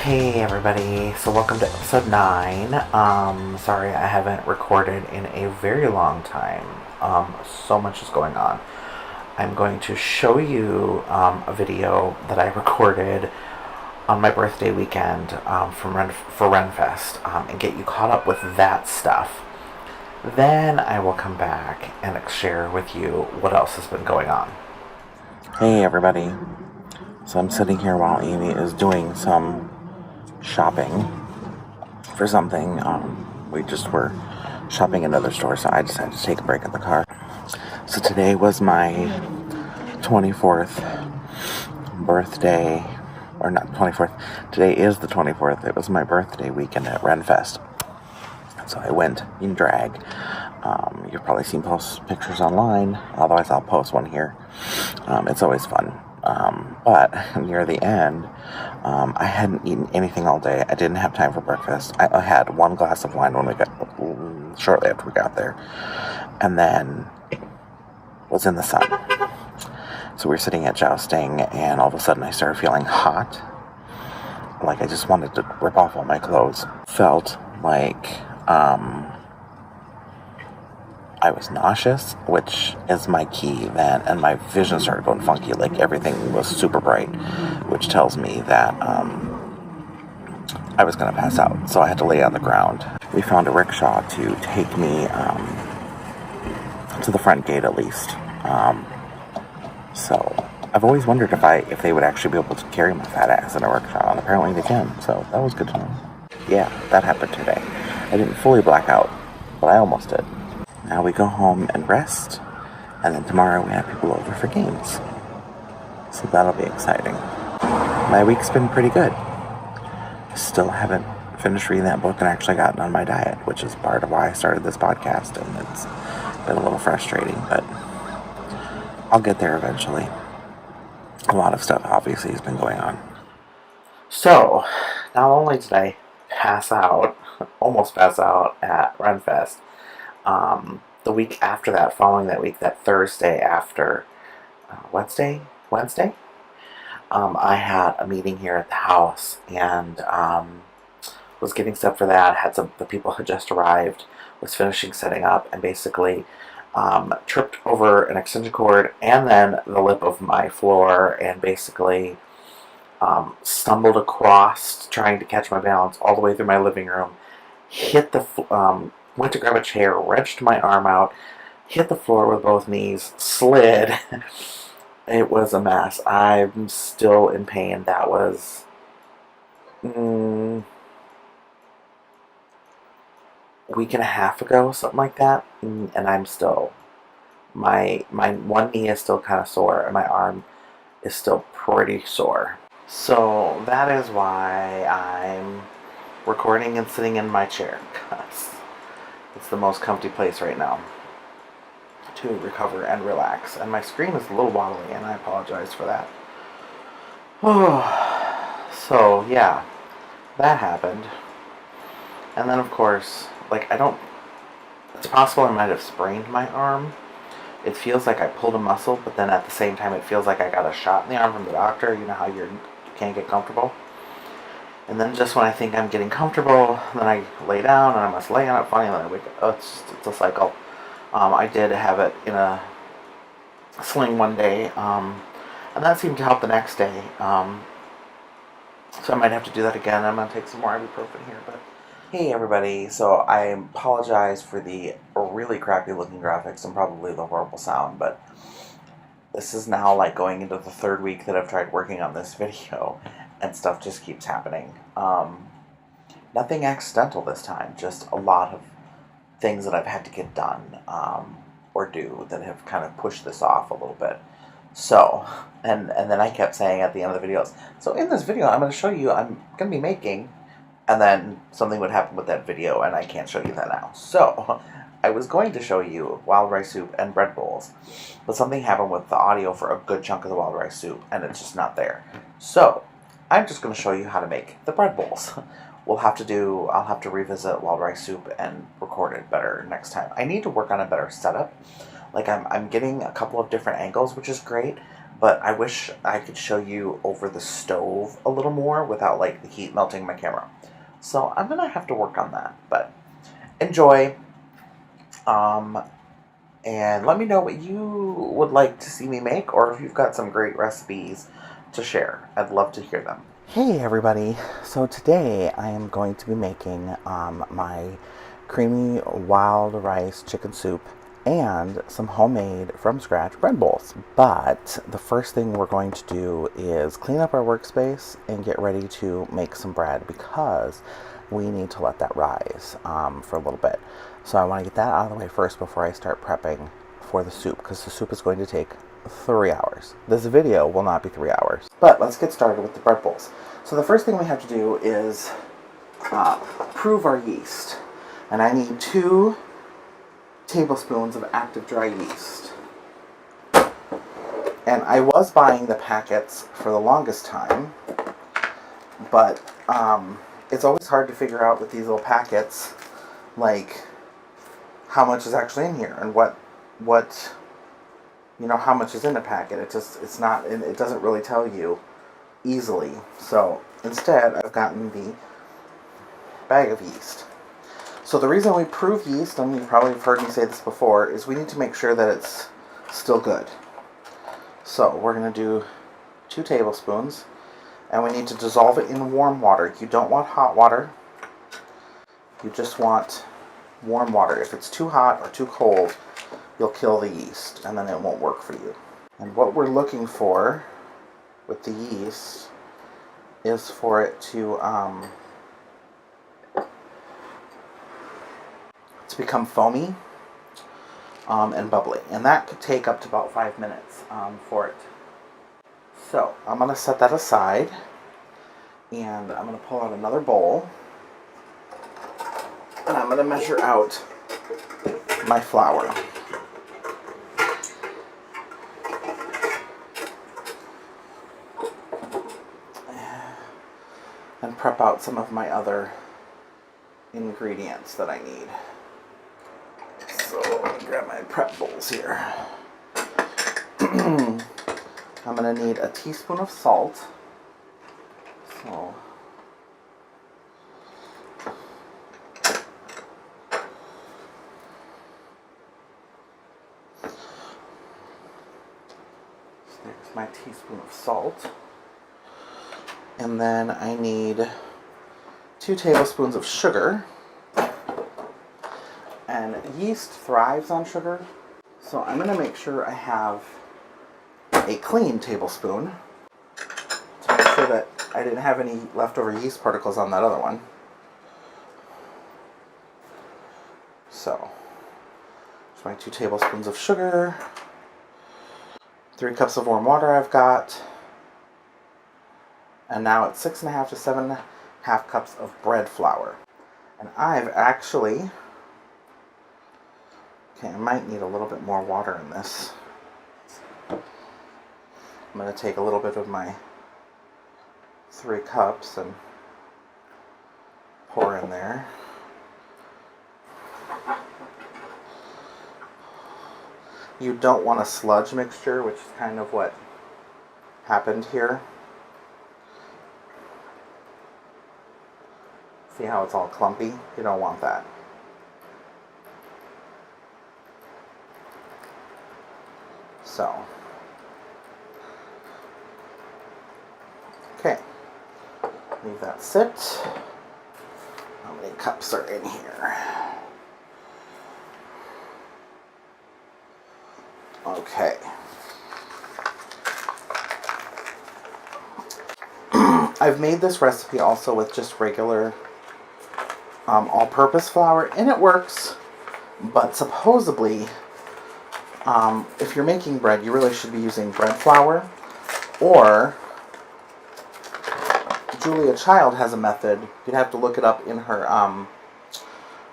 Hey everybody, so welcome to episode 9. Sorry I haven't recorded in a very long time. So much is going on. I'm going to show you a video that I recorded on my birthday weekend for Renfest and get you caught up with that stuff. Then I will come back and share with you what else has been going on. Hey everybody. So I'm sitting here while Amy is doing some shopping for something. We just were shopping at another store, so I decided to take a break in the car. So today was my 24th birthday, or not 24th, today is the 24th. It was my birthday weekend at Renfest. So I went in drag. You've probably seen pictures online, otherwise I'll post one here. It's always fun. But near the end, I hadn't eaten anything all day. I didn't have time for breakfast. I had one glass of wine shortly after we got there, and then was in the sun. So we were sitting at jousting, and all of a sudden I started feeling hot. Like I just wanted to rip off all my clothes. Felt like, I was nauseous, which is my key then, and my vision started going funky, like everything was super bright, which tells me that I was going to pass out, so I had to lay on the ground. We found a rickshaw to take me to the front gate at least. So I've always wondered if they would actually be able to carry my fat ass in a rickshaw, and apparently they can, so that was good to know. Yeah, that happened today. I didn't fully black out, but I almost did. Now we go home and rest, and then tomorrow we have people over for games. So that'll be exciting. My week's been pretty good. Still haven't finished reading that book and actually gotten on my diet, which is part of why I started this podcast, and it's been a little frustrating, but I'll get there eventually. A lot of stuff obviously has been going on. So, not only did I almost pass out at Renfest, the week after that, following that week, that Thursday after Wednesday, I had a meeting here at the house, and was getting stuff for that. Had the people had just arrived, was finishing setting up, and basically tripped over an extension cord and then the lip of my floor, and basically stumbled across trying to catch my balance all the way through my living room. Went to grab a chair, wrenched my arm out, hit the floor with both knees, slid. It was a mess. I'm still in pain. That was a week and a half ago, something like that. And I'm still, my one knee is still kind of sore, and my arm is still pretty sore. So that is why I'm recording and sitting in my chair, because it's the most comfy place right now to recover and relax. And my screen is a little wobbly, and I apologize for that. So, yeah, that happened. And then, of course, it's possible I might have sprained my arm. It feels like I pulled a muscle, but then at the same time, it feels like I got a shot in the arm from the doctor. You know how you can't get comfortable? And then just when I think I'm getting comfortable, then I lay down, and I must lay on it funny, and then I wake up. Oh, it's a cycle. I did have it in a sling one day, and that seemed to help the next day. So I might have to do that again. I'm going to take some more ibuprofen here. But hey, everybody. So I apologize for the really crappy looking graphics and probably the horrible sound, but this is now like going into the third week that I've tried working on this video, and stuff just keeps happening. Nothing accidental this time, just a lot of things that I've had to get done or do that have kind of pushed this off a little bit. So, and then I kept saying at the end of the videos, so in this video I'm going to show you I'm going to be making, and then something would happen with that video, and I can't show you that now. So, I was going to show you wild rice soup and bread bowls, but something happened with the audio for a good chunk of the wild rice soup, and it's just not there. So, I'm just going to show you how to make the bread bowls. I'll have to revisit wild rice soup and record it better next time. I need to work on a better setup. Like I'm getting a couple of different angles, which is great, but I wish I could show you over the stove a little more without like the heat melting my camera. So I'm gonna have to work on that, but enjoy. And let me know what you would like to see me make, or if you've got some great recipes to share. I'd love to hear them. Hey everybody, so today I am going to be making my creamy wild rice chicken soup and some homemade from scratch bread bowls. But the first thing we're going to do is clean up our workspace and get ready to make some bread, because we need to let that rise for a little bit. So I want to get that out of the way first before I start prepping for the soup, because the soup is going to take 3 hours. This video will not be 3 hours. But let's get started with the bread bowls. So the first thing we have to do is prove our yeast. And I need 2 tablespoons of active dry yeast. And I was buying the packets for the longest time, but it's always hard to figure out with these little packets, like, how much is actually in here and what how much is in a packet. It doesn't really tell you easily. So instead I've gotten the bag of yeast. So the reason we prove yeast, and you probably have heard me say this before, is we need to make sure that it's still good. So we're going to do 2 tablespoons, and we need to dissolve it in warm water. You don't want hot water. You just want warm water. If it's too hot or too cold, you'll kill the yeast, and then it won't work for you. And what we're looking for with the yeast is for it to become foamy and bubbly, and that could take up to about 5 minutes for it. So I'm going to set that aside, and I'm going to pull out another bowl, and I'm going to measure out my flour. And prep out some of my other ingredients that I need. So let me grab my prep bowls here. I'm going to need a teaspoon of salt. So there's my teaspoon of salt. And then I need 2 tablespoons of sugar. And yeast thrives on sugar, so I'm going to make sure I have a clean tablespoon to make sure that I didn't have any leftover yeast particles on that other one. So, there's my 2 tablespoons of sugar, 3 cups of warm water I've got, and now it's 6.5 to 7.5 cups of bread flour. And I've actually... Okay, I might need a little bit more water in this. I'm going to take a little bit of my 3 cups and pour in there. You don't want a sludge mixture, which is kind of what happened here. See how it's all clumpy? You don't want that. So, okay, leave that sit. How many cups are in here? Okay. I've made this recipe also with just regular all-purpose flour, and it works, but supposedly if you're making bread, you really should be using bread flour, or Julia Child has a method. You'd have to look it up in her on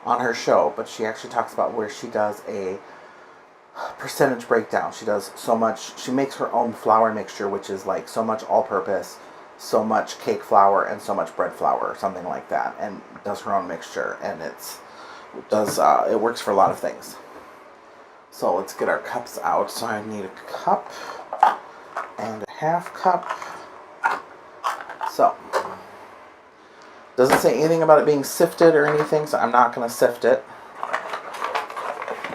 her show, but she actually talks about where she does a percentage breakdown. She does so much. She makes her own flour mixture, which is like so much all-purpose, so much cake flour, and so much bread flour, or something like that, and does her own mixture, and it works for a lot of things. So let's get our cups out. So I need a cup and a half cup. So, doesn't say anything about it being sifted or anything, so I'm not going to sift it.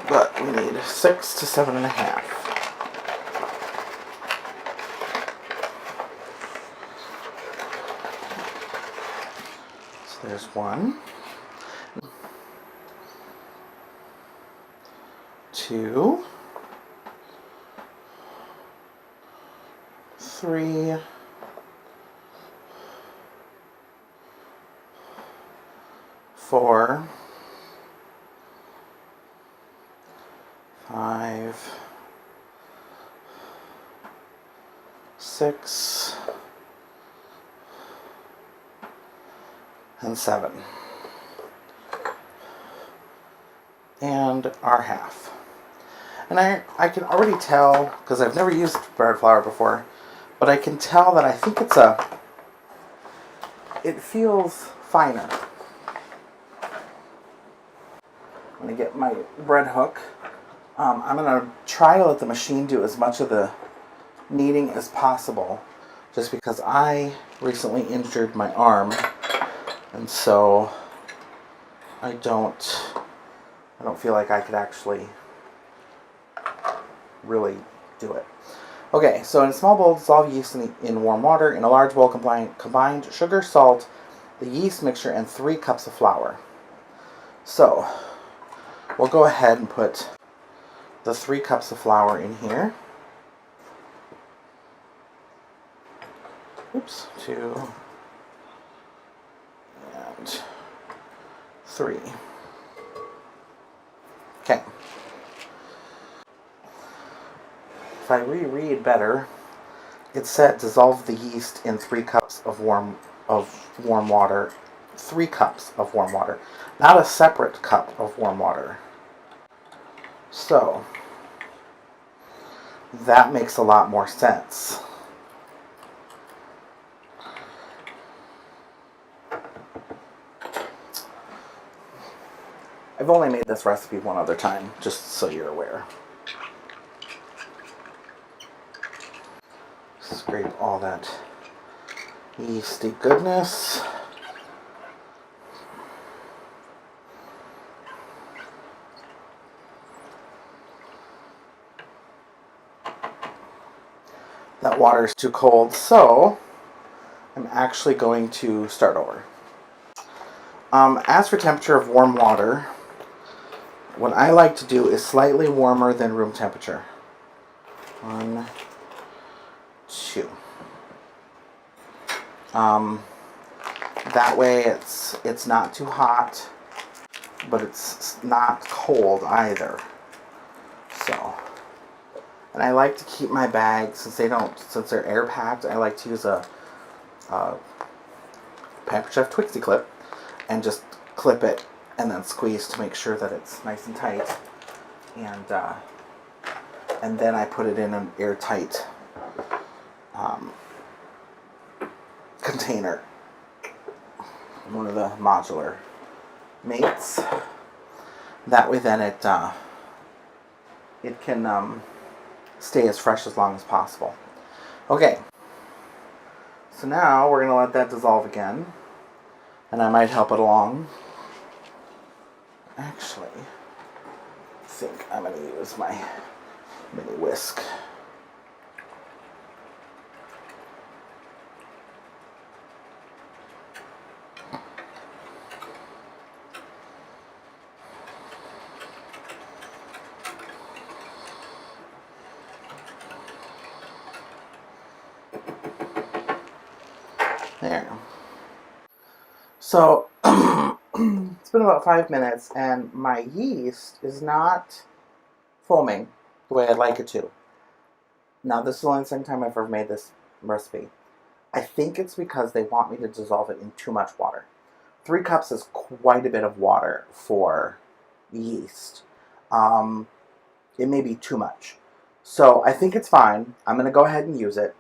But we need 6 to 7.5. So there's 1, 2, 3, 4, 5, 6, and 7. And our half. And I can already tell, because I've never used bread flour before, but I can tell that I think it feels finer. I'm going to get my bread hook. I'm going to try to let the machine do as much of the kneading as possible, just because I recently injured my arm, and so I don't feel like I could actually really do it. Okay, so in a small bowl, dissolve yeast in warm water. In a large bowl, combined sugar, salt, the yeast mixture, and 3 cups of flour. So we'll go ahead and put the 3 cups of flour in here. Oops, 2 and 3. Okay. If I reread better, it said dissolve the yeast in 3 cups of warm water. 3 cups of warm water, not a separate cup of warm water. So that makes a lot more sense. I've only made this recipe one other time, just so you're aware. Scrape all that yeasty goodness. That water is too cold, so I'm actually going to start over. As for temperature of warm water, what I like to do is slightly warmer than room temperature. 1, 2. That way it's not too hot, but it's not cold either. So, and I like to keep my bags, since they're air packed, I like to use a Pampered Chef Twixie clip and just clip it and then squeeze to make sure that it's nice and tight. And then I put it in an airtight container, one of the modular mates. That way then it can stay as fresh as long as possible. Okay, so now we're going to let that dissolve again, and I might help it along. Actually, I think I'm going to use my mini whisk. There. So, it's been about 5 minutes, and my yeast is not foaming the way I'd like it to. Now, this is only the second time I've ever made this recipe. I think it's because they want me to dissolve it in too much water. 3 cups is quite a bit of water for yeast. It may be too much. So I think it's fine. I'm going to go ahead and use it.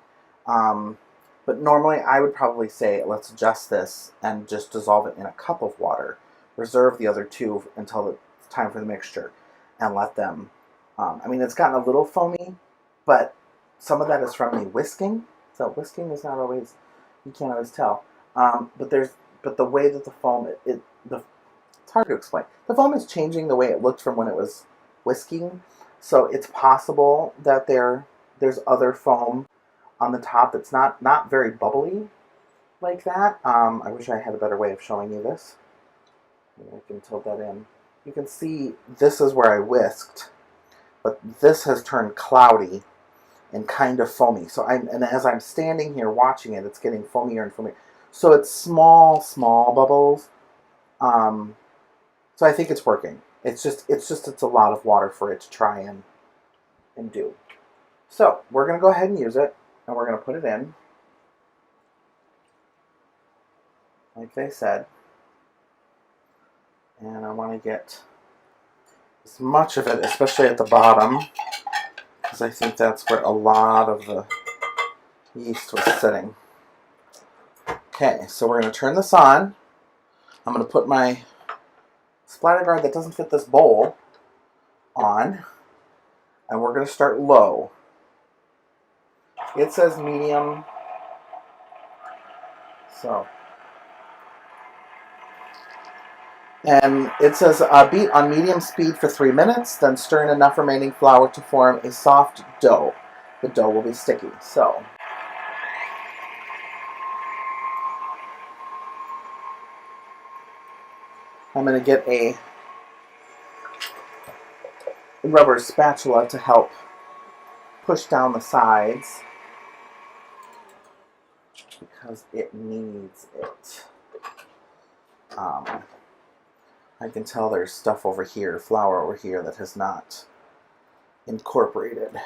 But normally I would probably say, let's adjust this and just dissolve it in a cup of water. Reserve the other 2 until it's time for the mixture and let them, I mean, it's gotten a little foamy, but some of that is from me whisking. So whisking is not always, you can't always tell. But the way that the foam, it's hard to explain. The foam is changing the way it looked from when it was whisking. So it's possible that there's other foam on the top that's not very bubbly like that. I wish I had a better way of showing you this. Maybe I can tilt that in. You can see this is where I whisked, but this has turned cloudy and kind of foamy. So and as I'm standing here watching it, it's getting foamier and foamier. So it's small bubbles. So I think it's working. It's a lot of water for it to try and do. So we're gonna go ahead and use it, and we're gonna put it in, like they said. And I want to get as much of it, especially at the bottom, because I think that's where a lot of the yeast was sitting. Okay, so we're going to turn this on. I'm going to put my splatter guard that doesn't fit this bowl on, and we're going to start low. It says medium, so. And it says beat on medium speed for 3 minutes, then stir in enough remaining flour to form a soft dough. The dough will be sticky. So I'm going to get a rubber spatula to help push down the sides because it needs it. I can tell there's stuff over here, flour over here, that has not incorporated.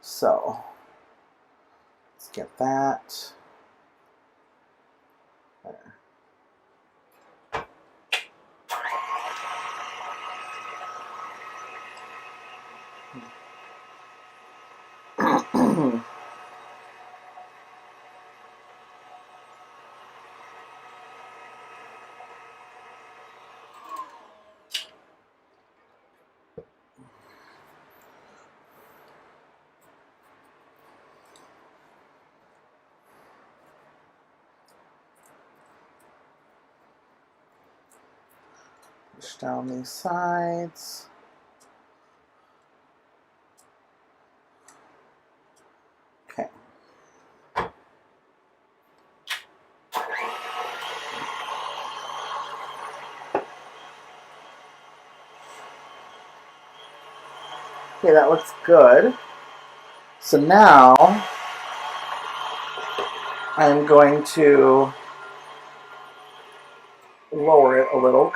So let's get that. There. Push down these sides. Okay. Okay, that looks good. So now I'm going to lower it a little.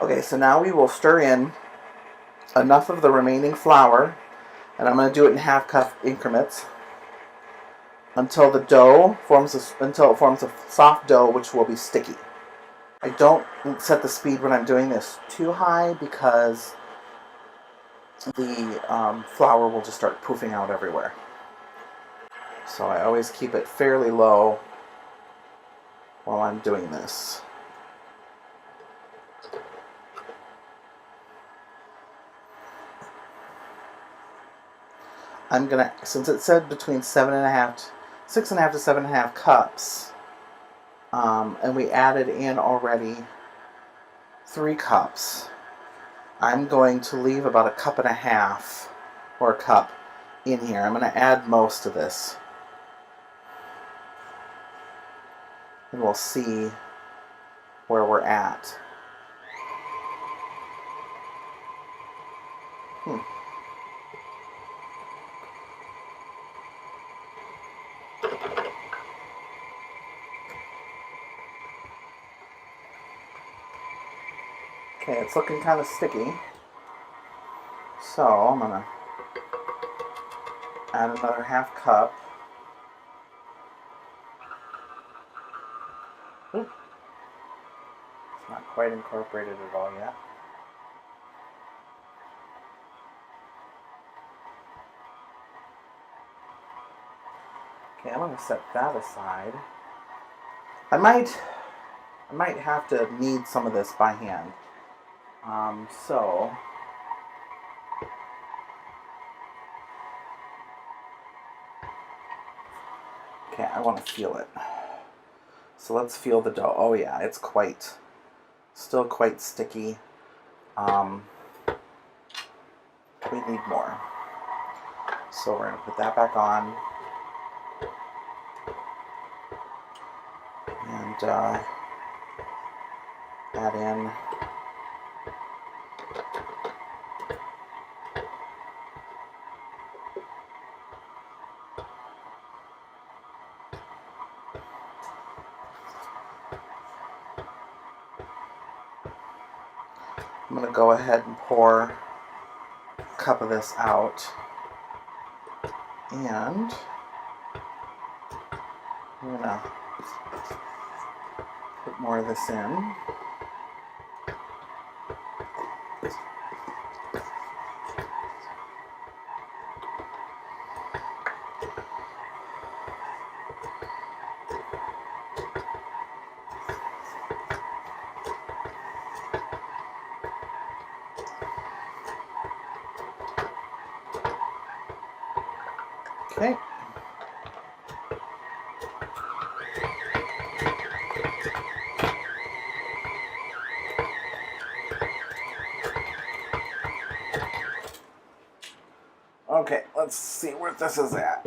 Okay, so now we will stir in enough of the remaining flour, and I'm going to do it in half cup increments until the dough forms until it forms a soft dough, which will be sticky. I don't set the speed when I'm doing this too high because the flour will just start poofing out everywhere. So I always keep it fairly low while I'm doing this. I'm gonna, since it said between 6.5 to 7.5 cups, and we added in already 3 cups, I'm going to leave about 1.5 cups or a cup in here. I'm going to add most of this, and we'll see where we're at. Okay, it's looking kind of sticky, so I'm going to add another 1/2 cup. Oop. It's not quite incorporated at all yet. Okay, I'm going to set that aside. I might have to knead some of this by hand. So Okay, I want to feel it. So let's feel the dough. Oh yeah, it's still quite sticky. We need more. So we're going to put that back on. And add in I'm going to go ahead and pour a cup of this out. And I'm going to put more of this in. Okay. Okay, let's see where this is at.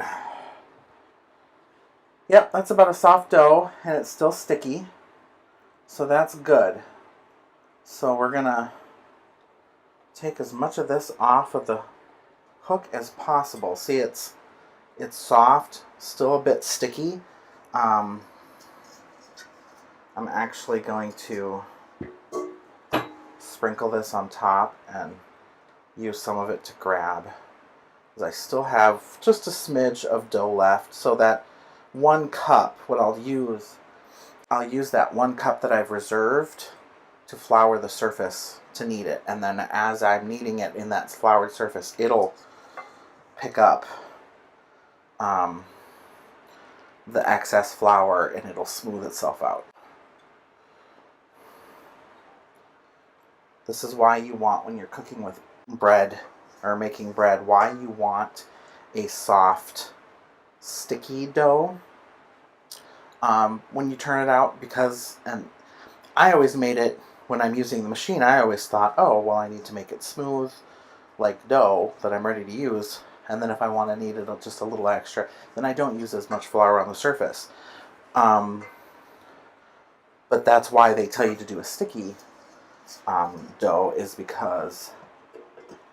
Yep, that's about a soft dough, and it's still sticky. So that's good. So we're going to take as much of this off of the hook as possible. See, it's soft, still a bit sticky. I'm actually going to sprinkle this on top and use some of it to grab. I still have just a smidge of dough left, so that 1 cup, what I'll use that 1 cup that I've reserved to flour the surface to knead it, and then as I'm kneading it in that floured surface, it'll pick up the excess flour and it'll smooth itself out. This is why you want, when you're cooking with bread or making bread, why you want a soft, sticky dough when you turn it out, because, and I always made it, when I'm using the machine, I always thought, oh, well, I need to make it smooth, like dough that I'm ready to use, and then if I want to knead it just a little extra, then I don't use as much flour on the surface. But that's why they tell you to do a sticky dough, is because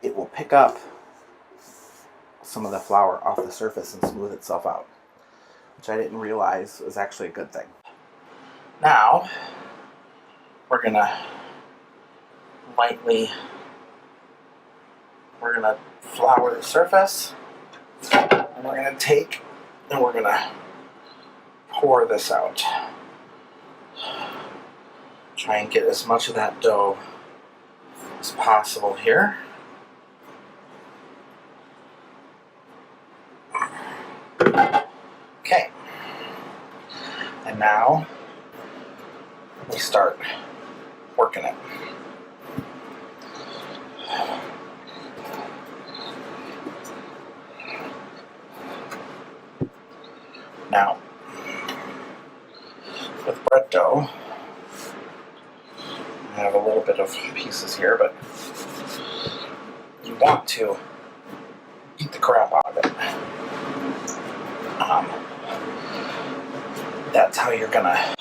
it will pick up some of the flour off the surface and smooth itself out, which I didn't realize was actually a good thing. Now, we're going to flour the surface, and we're going to pour this out. Try and get as much of that dough as possible here. Okay. And now we start working it. Now, with bread dough, I have a little bit of pieces here, but you want to beat the crap out of it. That's how you're gonna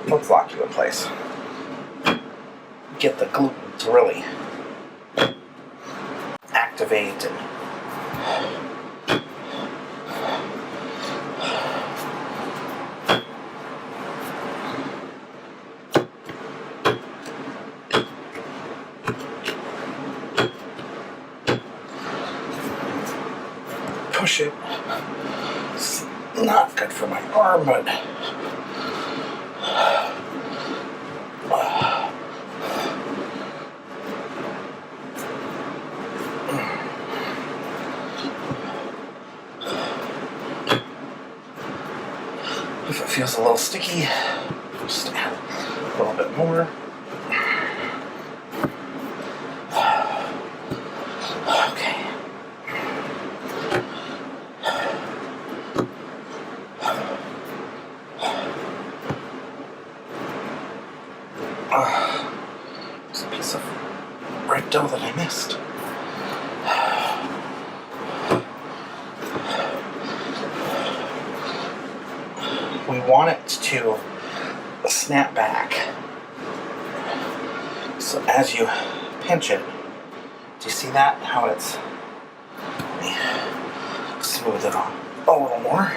flip-flop you in place. Get the gluten to really activate and push it. It's not good for my arm, but if it feels a little sticky, just add a little bit more. Okay. bread dough that I missed. We want it to snap back. So as you pinch it, do you see that? How it's... Let me smooth it on a little more.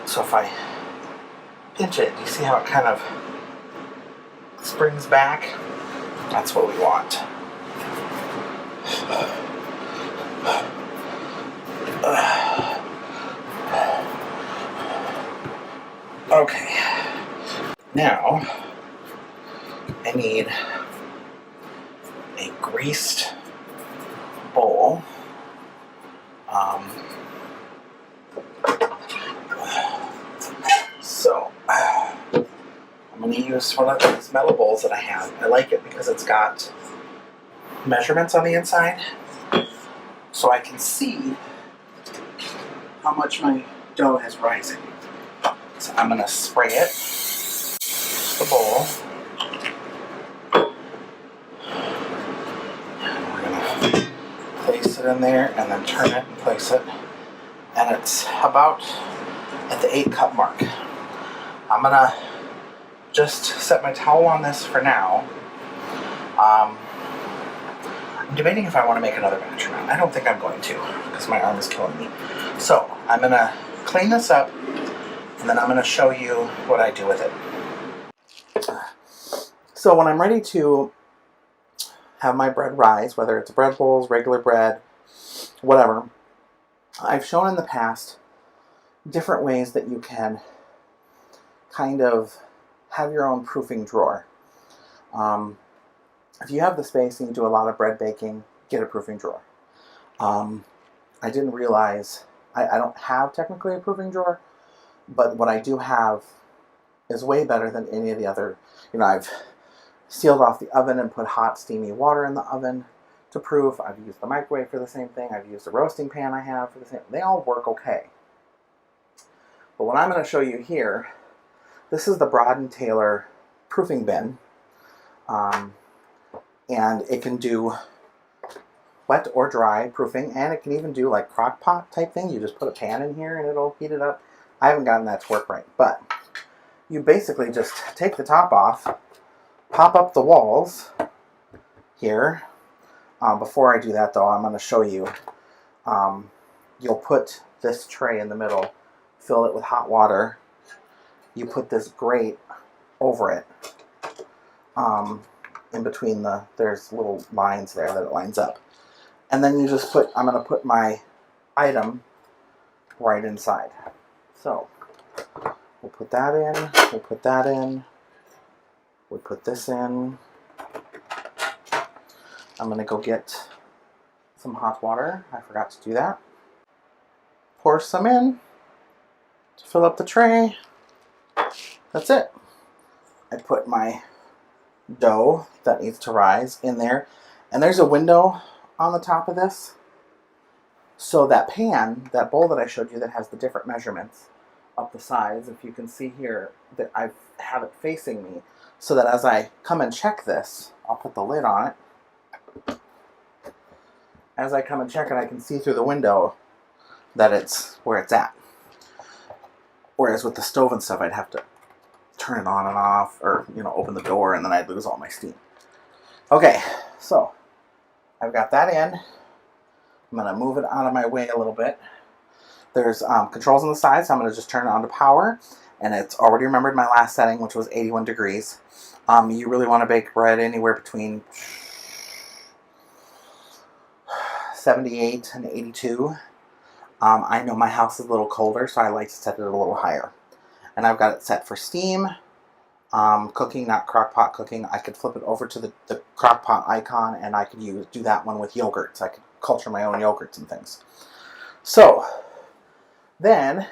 So if I pinch it, do you see how it kind of springs back? That's what we want. Okay, now I need a greased bowl. So I'm going to use one of these metal bowls that I have. I like it because it's got measurements on the inside, so I can see how much my dough is rising. So I'm going to spray it, the bowl, and we're going to place it in there and then turn it and place it, and it's about at the 8-cup mark. I'm going to just set my towel on this for now. I'm debating if I want to make another batch or not. I don't think I'm going to, because my arm is killing me. So I'm going to clean this up, and then I'm going to show you what I do with it. So when I'm ready to have my bread rise, whether it's bread bowls, regular bread, whatever, I've shown in the past different ways that you can kind of have your own proofing drawer. If you have the space and you do a lot of bread baking, get a proofing drawer. I didn't realize, I don't have technically a proofing drawer, but what I do have is way better than any of the other. You know, I've sealed off the oven and put hot steamy water in the oven to proof. I've used the microwave for the same thing. I've used the roasting pan I have for the same. They all work okay. But what I'm going to show you here, this is the Broad & Taylor proofing bin. And it can do wet or dry proofing, and it can even do like crock pot type thing. You just put a pan in here and it'll heat it up. I haven't gotten that to work right, but you basically just take the top off, pop up the walls here. Before I do that though, I'm going to show you. You'll put this tray in the middle, fill it with hot water. You put this grate over it. In between there's little lines there that it lines up. And then you just I'm going to put my item right inside. So, we'll put that in, we'll put that in, we'll put this in. I'm going to go get some hot water. I forgot to do that. Pour some in to fill up the tray. That's it. I put my dough that needs to rise in there, and there's a window on the top of this, so that pan, that bowl that I showed you that has the different measurements up the sides, if you can see here that I have it facing me, so that as I come and check this, I'll put the lid on it. As I come and check it, I can see through the window that it's where it's at. Whereas with the stove and stuff, I'd have to turn it on and off, or, you know, open the door, and then I'd lose all my steam. Okay, so I've got that in. I'm going to move it out of my way a little bit. There's controls on the side, so I'm going to just turn it on to power, and it's already remembered my last setting, which was 81 degrees. You really want to bake bread anywhere between 78 and 82. I know my house is a little colder, so I like to set it a little higher. And I've got it set for steam, cooking, not crock pot cooking. I could flip it over to the crock pot icon, and I could do that one with yogurts. I could culture my own yogurts and things. So, then,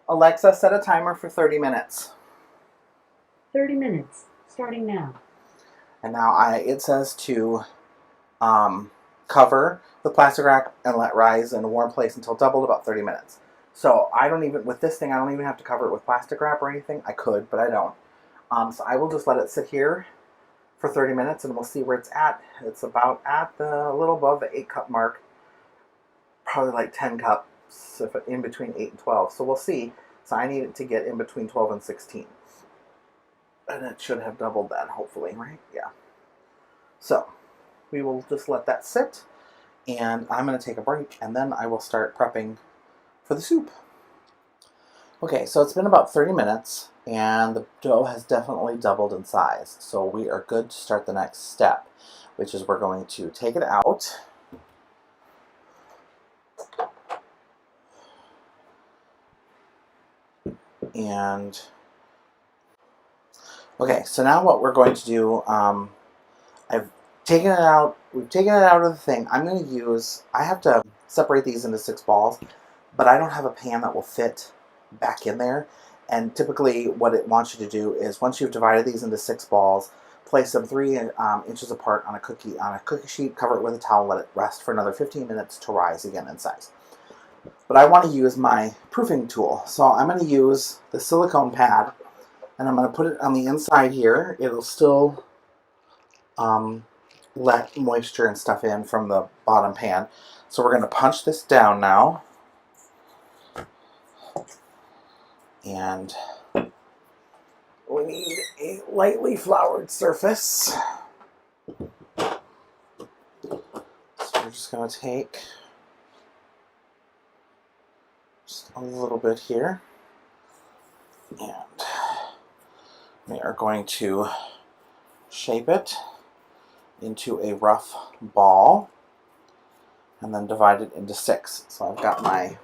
Alexa, set a timer for 30 minutes. 30 minutes, starting now. And now it says to cover the plastic rack and let rise in a warm place until doubled, about 30 minutes. So I don't even, with this thing, I don't even have to cover it with plastic wrap or anything. I could, but I don't. So I will just let it sit here for 30 minutes and we'll see where it's at. It's about at the, a little above the 8 cup mark. Probably like 10 cups, if in between 8 and 12. So we'll see. So I need it to get in between 12 and 16. And it should have doubled that, hopefully, right? Yeah. So we will just let that sit. And I'm going to take a break. And then I will start prepping for the soup. Okay, so it's been about 30 minutes. And the dough has definitely doubled in size. So we are good to start the next step, which is we're going to take it out. And okay, so now what we're going to do, I've taken it out, we've taken it out of the thing. I'm going to use, I have to separate these into 6 balls, but I don't have a pan that will fit back in there. And typically what it wants you to do is once you've divided these into 6 balls, place them 3 inches apart on a cookie sheet, cover it with a towel, let it rest for another 15 minutes to rise again in size. But I want to use my proofing tool. So I'm going to use the silicone pad and I'm going to put it on the inside here. It'll still let moisture and stuff in from the bottom pan. So we're going to punch this down now. And we need a lightly floured surface. So we're just going to take just a little bit here. And we are going to shape it into a rough ball and then divide it into 6. So I've got my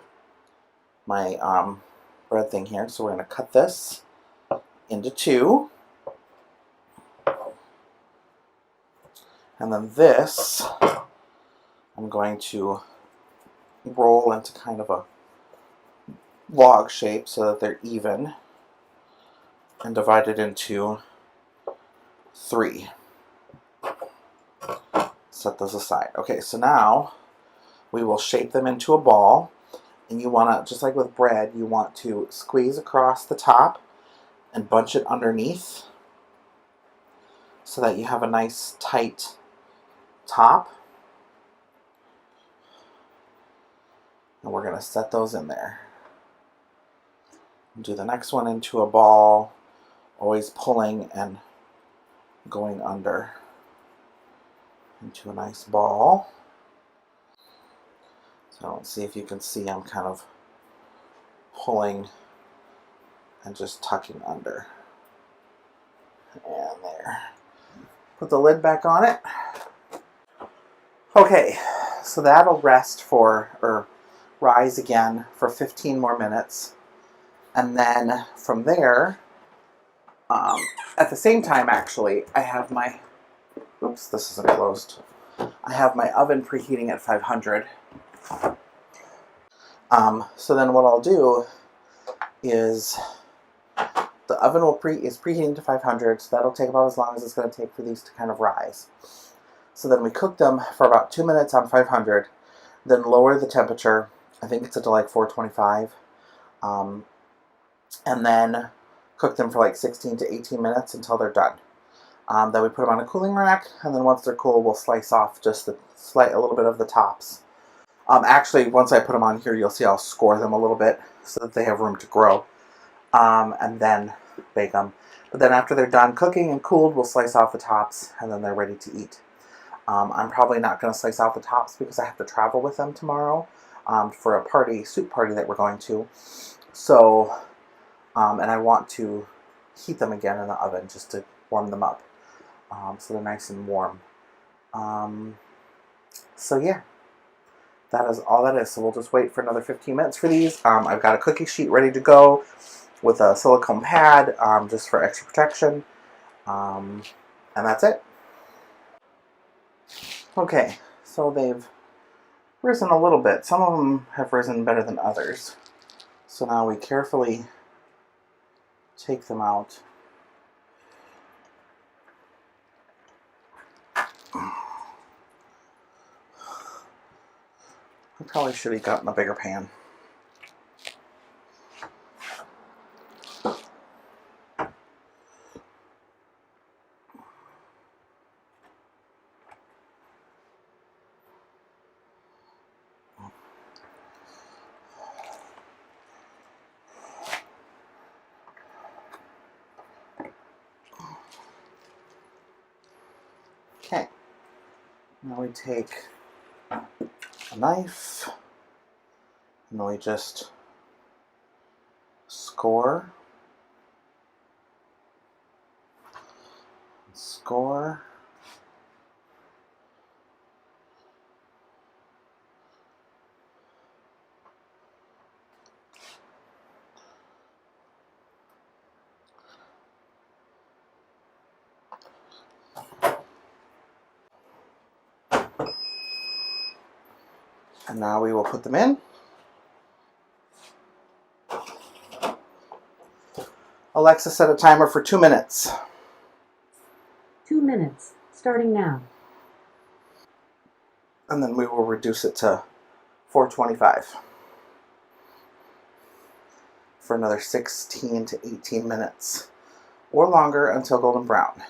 bread thing here. So we're going to cut this into 2. And then this I'm going to roll into kind of a log shape so that they're even and divide it into 3. Set those aside. Okay, so now we will shape them into a ball. And you want to, just like with bread, you want to squeeze across the top and bunch it underneath so that you have a nice tight top. And we're going to set those in there. Do the next one into a ball, always pulling and going under into a nice ball. So let's see if you can see I'm kind of pulling and just tucking under. And there. Put the lid back on it. Okay, so that'll rest for, or rise again for 15 more minutes. And then from there, at the same time actually, I have my, oops, this isn't closed. I have my oven preheating at 500. So then what I'll do is the oven is preheating to 500, so that'll take about as long as it's going to take for these to kind of rise. So then we cook them for about 2 minutes on 500, then lower the temperature. I think it's at like 425, and then cook them for like 16 to 18 minutes until they're done. Then we put them on a cooling rack, and then once they're cool, we'll slice off just a little bit of the tops. Actually, once I put them on here, you'll see I'll score them a little bit so that they have room to grow, and then bake them. But then after they're done cooking and cooled, we'll slice off the tops, and then they're ready to eat. I'm probably not going to slice off the tops because I have to travel with them tomorrow for a party, soup party that we're going to. So, and I want to heat them again in the oven just to warm them up, so they're nice and warm. So yeah. That is all that is. So we'll just wait for another 15 minutes for these. I've got a cookie sheet ready to go with a silicone pad just for extra protection. And that's it. Okay, so they've risen a little bit. Some of them have risen better than others. So now we carefully take them out. I probably should have gotten a bigger pan. Okay. Now we take a knife and we just score. Score. And now we will put them in. Alexa, set a timer for 2 minutes. 2 minutes, starting now. And then we will reduce it to 425 for another 16 to 18 minutes or longer until golden brown.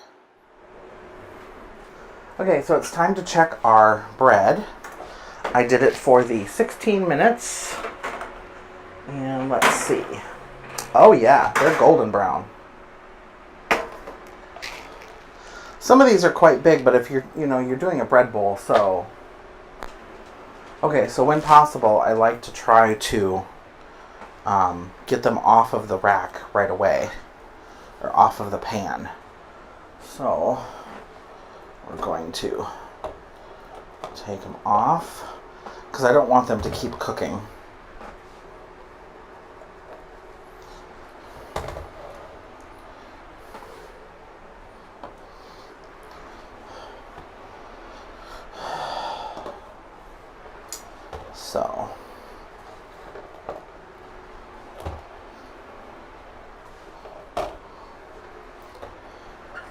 Okay, so it's time to check our bread. I did it for the 16 minutes. And let's see. Oh yeah, they're golden brown. Some of these are quite big, but if you're doing a bread bowl, so. Okay, so when possible, I like to try to get them off of the rack right away, or off of the pan. So we're going to take them off because I don't want them to keep cooking. So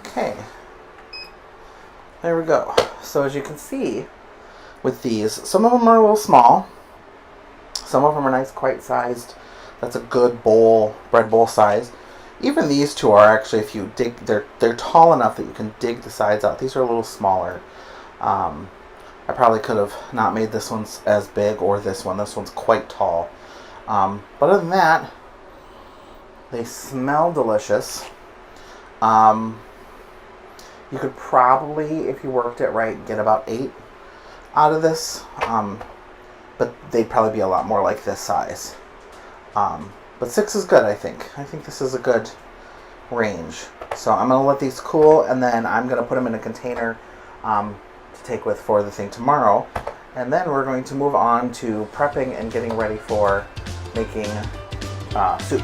okay, there we go. So as you can see with these, some of them are a little small, some of them are nice, quite sized. That's a good bowl, bread bowl size. Even these two are actually, if you dig, they're tall enough that you can dig the sides out. These are a little smaller. I probably could have not made this one as big, or this one. This one's quite tall. But other than that, they smell delicious. You could probably, if you worked it right, get about 8 out of this. But they'd probably be a lot more like this size. But 6 is good, I think. I think this is a good range. So I'm going to let these cool, and then I'm going to put them in a container to take with for the thing tomorrow. And then we're going to move on to prepping and getting ready for making soup.